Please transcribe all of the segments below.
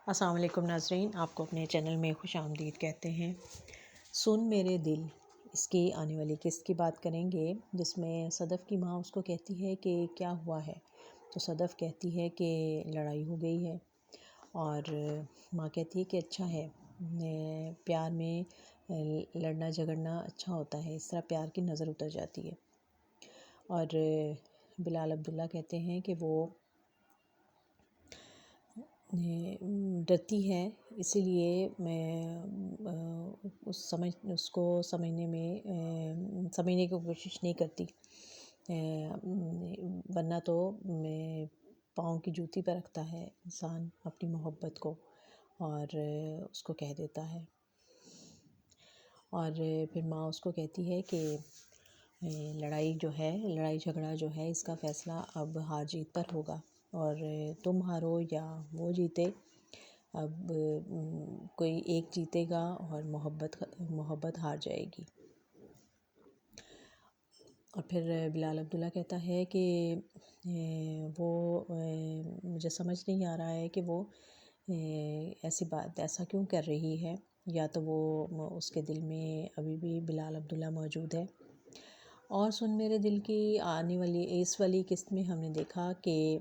السلام علیکم ناظرین، آپ کو اپنے چینل میں خوش آمدید کہتے ہیں۔ سن میرے دل، اس کی آنے والی قسط کی بات کریں گے، جس میں صدف کی ماں اس کو کہتی ہے کہ کیا ہوا ہے، تو صدف کہتی ہے کہ لڑائی ہو گئی ہے، اور ماں کہتی ہے کہ اچھا ہے، پیار میں لڑنا جھگڑنا اچھا ہوتا ہے، اس طرح پیار کی نظر اتر جاتی ہے۔ اور بلال عبداللہ کہتے ہیں کہ وہ ڈرتی ہے، اسی لیے میں اس کو سمجھنے کی کوشش نہیں کرتی، ورنہ تو میں پاؤں کی جوتی پہ رکھتا ہے انسان اپنی محبت کو، اور اس کو کہہ دیتا ہے۔ اور پھر ماں اس کو کہتی ہے کہ لڑائی جھگڑا جو ہے، اس کا فیصلہ اب ہار جیت پر ہوگا، اور تم ہارو یا وہ جیتے، اب کوئی ایک جیتے گا اور محبت ہار جائے گی۔ اور پھر بلال عبداللہ کہتا ہے کہ وہ مجھے سمجھ نہیں آ رہا ہے کہ وہ ایسا کیوں کر رہی ہے، یا تو وہ اس کے دل میں ابھی بھی بلال عبداللہ موجود ہے۔ اور سن میرے دل کی آنے والی اس والی قسط میں ہم نے دیکھا کہ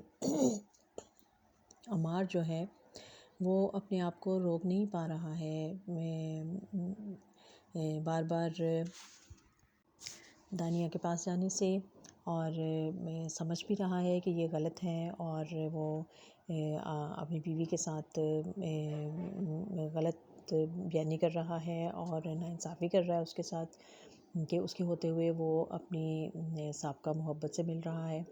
عمار جو ہے وہ اپنے آپ کو روک نہیں پا رہا ہے، بار بار دانیہ کے پاس جانے سے، اور سمجھ بھی رہا ہے کہ یہ غلط ہے، اور وہ اپنی بیوی کے ساتھ غلط بیانی کر رہا ہے اور ناانصافی کر رہا ہے اس کے ساتھ، کہ اس کے ہوتے ہوئے وہ اپنی سابقہ محبت سے مل رہا ہے،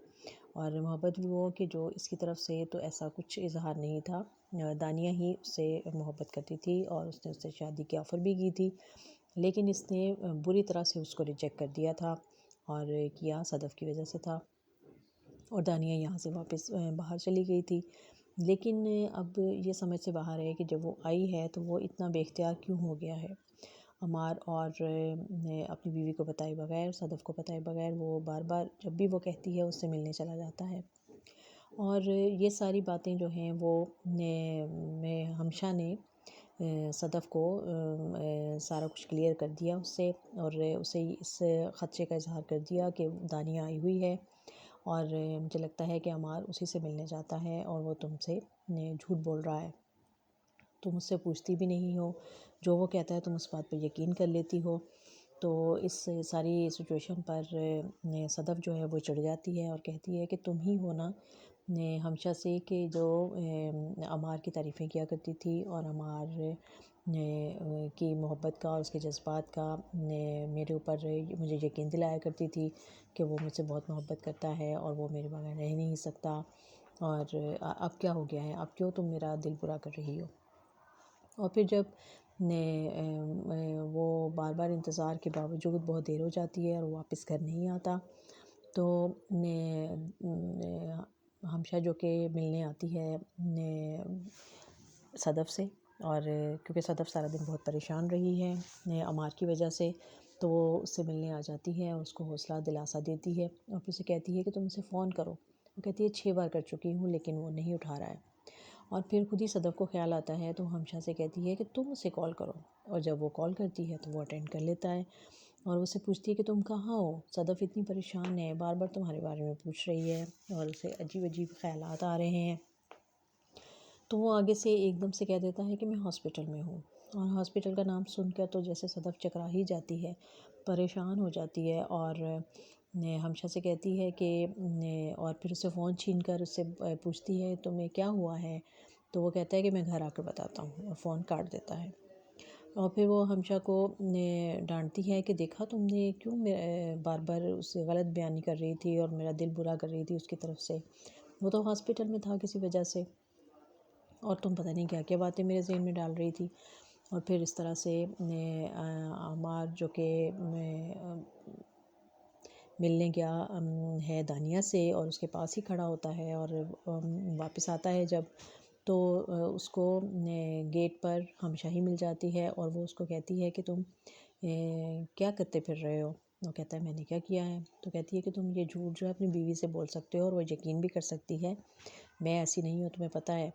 اور محبت بھی وہ کہ جو اس کی طرف سے تو ایسا کچھ اظہار نہیں تھا، دانیہ ہی اس سے محبت کرتی تھی اور اس نے اس سے شادی کی آفر بھی کی تھی، لیکن اس نے بری طرح سے اس کو ریجیکٹ کر دیا تھا، اور کیا صدف کی وجہ سے تھا، اور دانیہ یہاں سے واپس باہر چلی گئی تھی۔ لیکن اب یہ سمجھ سے باہر ہے کہ جب وہ آئی ہے تو وہ اتنا بے اختیار کیوں ہو گیا ہے۔ عمار اور اپنی بیوی کو بتائے بغیر، صدف کو بتائے بغیر، وہ بار بار جب بھی وہ کہتی ہے اس سے ملنے چلا جاتا ہے، اور یہ ساری باتیں جو ہیں وہ ہمشہ نے صدف کو سارا کچھ کلیئر کر دیا اس سے، اور اسے اس خدشے کا اظہار کر دیا کہ دانیہ آئی ہوئی ہے، اور مجھے لگتا ہے کہ عمار اسی سے ملنے جاتا ہے، اور وہ تم سے جھوٹ بول رہا ہے، تم اس سے پوچھتی بھی نہیں ہو، جو وہ کہتا ہے تم اس بات پہ یقین کر لیتی ہو۔ تو اس ساری سچویشن پر صدف جو ہے وہ چڑھ جاتی ہے اور کہتی ہے کہ تم ہی ہو نا ہمشہ سے کہ جو عمار کی تعریفیں کیا کرتی تھی، اور عمار کی محبت کا اور اس کے جذبات کا میرے اوپر مجھے یقین دلایا کرتی تھی کہ وہ مجھ سے بہت محبت کرتا ہے اور وہ میرے بغیر رہ نہیں سکتا، اور اب کیا ہو گیا ہے، اب کیوں تم میرا دل برا کر رہی ہو۔ اور پھر جب وہ بار بار انتظار کے باوجود بہت دیر ہو جاتی ہے اور وہ واپس گھر نہیں آتا، تو ہمشہ جو کہ ملنے آتی ہے صدف سے، اور کیونکہ صدف سارا دن بہت پریشان رہی ہے عمار کی وجہ سے، تو وہ اس سے ملنے آ جاتی ہے اور اس کو حوصلہ دلاسا دیتی ہے، اور پھر اسے کہتی ہے کہ تم اسے فون کرو، وہ کہتی ہے 6 بار کر چکی ہوں لیکن وہ نہیں اٹھا رہا ہے، اور پھر خود ہی صدف کو خیال آتا ہے تو ہمشہ سے کہتی ہے کہ تم اسے کال کرو، اور جب وہ کال کرتی ہے تو وہ اٹینڈ کر لیتا ہے، اور اسے پوچھتی ہے کہ تم کہاں ہو، صدف اتنی پریشان ہے، بار بار تمہارے بارے میں پوچھ رہی ہے، اور اسے عجیب عجیب خیالات آ رہے ہیں، تو وہ آگے سے ایک دم سے کہہ دیتا ہے کہ میں ہاسپٹل میں ہوں، اور ہاسپٹل کا نام سن کر تو جیسے صدف چکرا ہی جاتی ہے، پریشان ہو جاتی ہے، اور ہمشہ سے کہتی ہے کہ اور پھر اسے فون چھین کر اس سے پوچھتی ہے تمہیں کیا ہوا ہے، تو وہ کہتا ہے کہ میں گھر آ کر بتاتا ہوں، اور فون کاٹ دیتا ہے، اور پھر وہ ہمشہ کو ڈانٹتی ہے کہ دیکھا تم نے کیوں بار بار اس سے غلط بیانی کر رہی تھی اور میرا دل برا کر رہی تھی اس کی طرف سے، وہ تو ہاسپٹل میں تھا کسی وجہ سے، اور تم پتہ نہیں کیا کیا باتیں میرے ذہن میں ڈال رہی تھی، اور پھر اس طرح سے عمار جو کہ ملنے گیا ہے دانیہ سے اور اس کے پاس ہی کھڑا ہوتا ہے، اور واپس آتا ہے جب، تو اس کو گیٹ پر ہمشہ ہی مل جاتی ہے، اور وہ اس کو کہتی ہے کہ تم کیا کرتے پھر رہے ہو، وہ کہتا ہے میں نے کیا کیا ہے، تو کہتی ہے کہ تم یہ جھوٹ جو ہے اپنی بیوی سے بول سکتے ہو اور وہ یقین بھی کر سکتی ہے، میں ایسی نہیں ہوں، تمہیں پتہ ہے،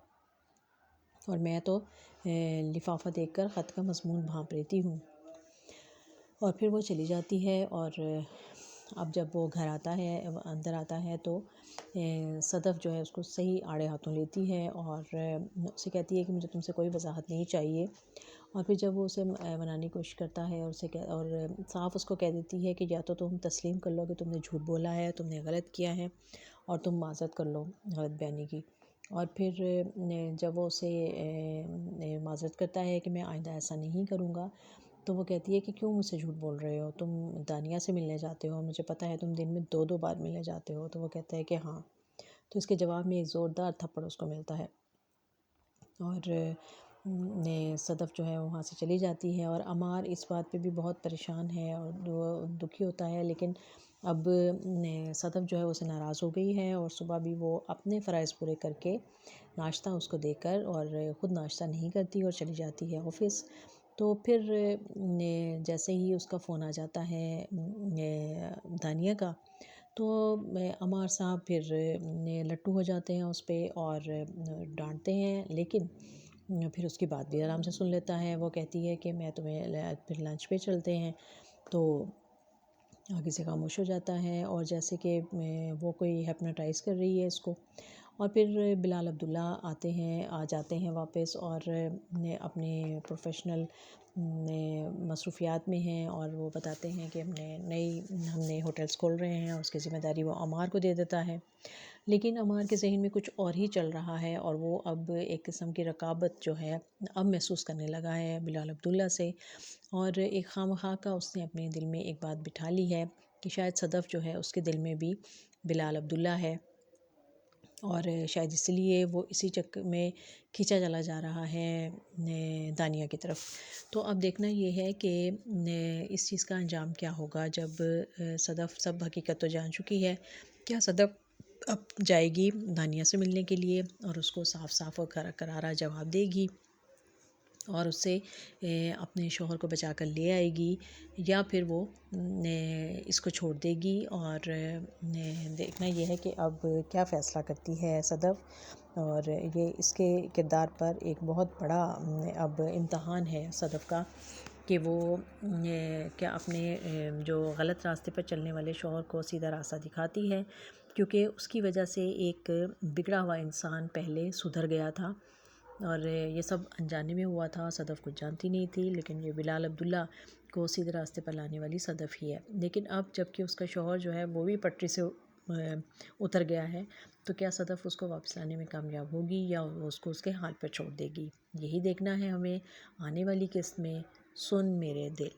اور میں تو لفافہ دیکھ کر خط کا مضمون بھانپ لیتی ہوں۔ اور پھر وہ چلی جاتی ہے، اور اب جب وہ گھر آتا ہے، اندر آتا ہے، تو صدف جو ہے اس کو صحیح آڑے ہاتھوں لیتی ہے اور اسے کہتی ہے کہ مجھے تم سے کوئی وضاحت نہیں چاہیے۔ اور پھر جب وہ اسے منانے کی کوشش کرتا ہے اور صاف اس کو کہہ دیتی ہے کہ یا تو تم تسلیم کر لو کہ تم نے جھوٹ بولا ہے، تم نے غلط کیا ہے، اور تم معذرت کر لو غلط بیانی کی۔ اور پھر جب وہ اسے معذرت کرتا ہے کہ میں آئندہ ایسا نہیں کروں گا، تو وہ کہتی ہے کہ کیوں مجھ سے جھوٹ بول رہے ہو، تم دانیہ سے ملنے جاتے ہو، مجھے پتہ ہے تم دن میں 2 بار ملنے جاتے ہو۔ تو وہ کہتا ہے کہ ہاں۔ تو اس کے جواب میں ایک زوردار تھپڑ اس کو ملتا ہے، اور صدف جو ہے وہاں سے چلی جاتی ہے، اور عمار اس بات پہ بھی بہت پریشان ہے اور دکھی ہوتا ہے، لیکن اب صدف جو ہے اسے ناراض ہو گئی ہے، اور صبح بھی وہ اپنے فرائض پورے کر کے ناشتہ اس کو دے کر اور خود ناشتہ نہیں کرتی اور چلی جاتی ہے آفس۔ تو پھر جیسے ہی اس کا فون آ جاتا ہے دانیہ کا، تو عمار صاحب پھر لٹو ہو جاتے ہیں اس پہ اور ڈانٹتے ہیں، لیکن پھر اس کی بات بھی آرام سے سن لیتا ہے۔ وہ کہتی ہے کہ میں تمہیں پھر لنچ پہ چلتے ہیں، تو آگے سے خاموش ہو جاتا ہے، اور جیسے کہ وہ کوئی ہیپنوٹائز کر رہی ہے اس کو۔ اور پھر بلال عبداللہ آ جاتے ہیں واپس، اور اپنے پروفیشنل مصروفیات میں ہیں، اور وہ بتاتے ہیں کہ ہم نے ہوٹلس کھول رہے ہیں، اور اس کی ذمہ داری وہ عمار کو دے دیتا ہے۔ لیکن عمار کے ذہن میں کچھ اور ہی چل رہا ہے، اور وہ اب ایک قسم کی رقابت جو ہے اب محسوس کرنے لگا ہے بلال عبداللہ سے، اور ایک خواہ کا اس نے اپنے دل میں ایک بات بٹھا لی ہے کہ شاید صدف جو ہے اس کے دل میں بھی بلال عبداللہ ہے، اور شاید اس لیے وہ اسی چکر میں کھینچا چلا جا رہا ہے دانیہ کی طرف۔ تو اب دیکھنا یہ ہے کہ اس چیز کا انجام کیا ہوگا جب صدف سب حقیقت تو جان چکی ہے۔ کیا صدف اب جائے گی دانیہ سے ملنے کے لیے اور اس کو صاف صاف اور کرارا جواب دے گی اور اس سے اپنے شوہر کو بچا کر لے آئے گی، یا پھر وہ اس کو چھوڑ دے گی؟ اور دیکھنا یہ ہے کہ اب کیا فیصلہ کرتی ہے صدف، اور یہ اس کے کردار پر ایک بہت بڑا اب امتحان ہے صدف کا کہ وہ کیا اپنے جو غلط راستے پر چلنے والے شوہر کو سیدھا راستہ دکھاتی ہے، کیونکہ اس کی وجہ سے ایک بگڑا ہوا انسان پہلے سدھر گیا تھا، اور یہ سب انجانے میں ہوا تھا، صدف کچھ جانتی نہیں تھی، لیکن یہ بلال عبداللہ کو سیدھے راستے پر لانے والی صدف ہی ہے۔ لیکن اب جب کہ اس کا شوہر جو ہے وہ بھی پٹری سے اتر گیا ہے، تو کیا صدف اس کو واپس لانے میں کامیاب ہوگی یا وہ اس کو اس کے حال پر چھوڑ دے گی؟ یہی دیکھنا ہے ہمیں آنے والی قسط میں سن میرے دل۔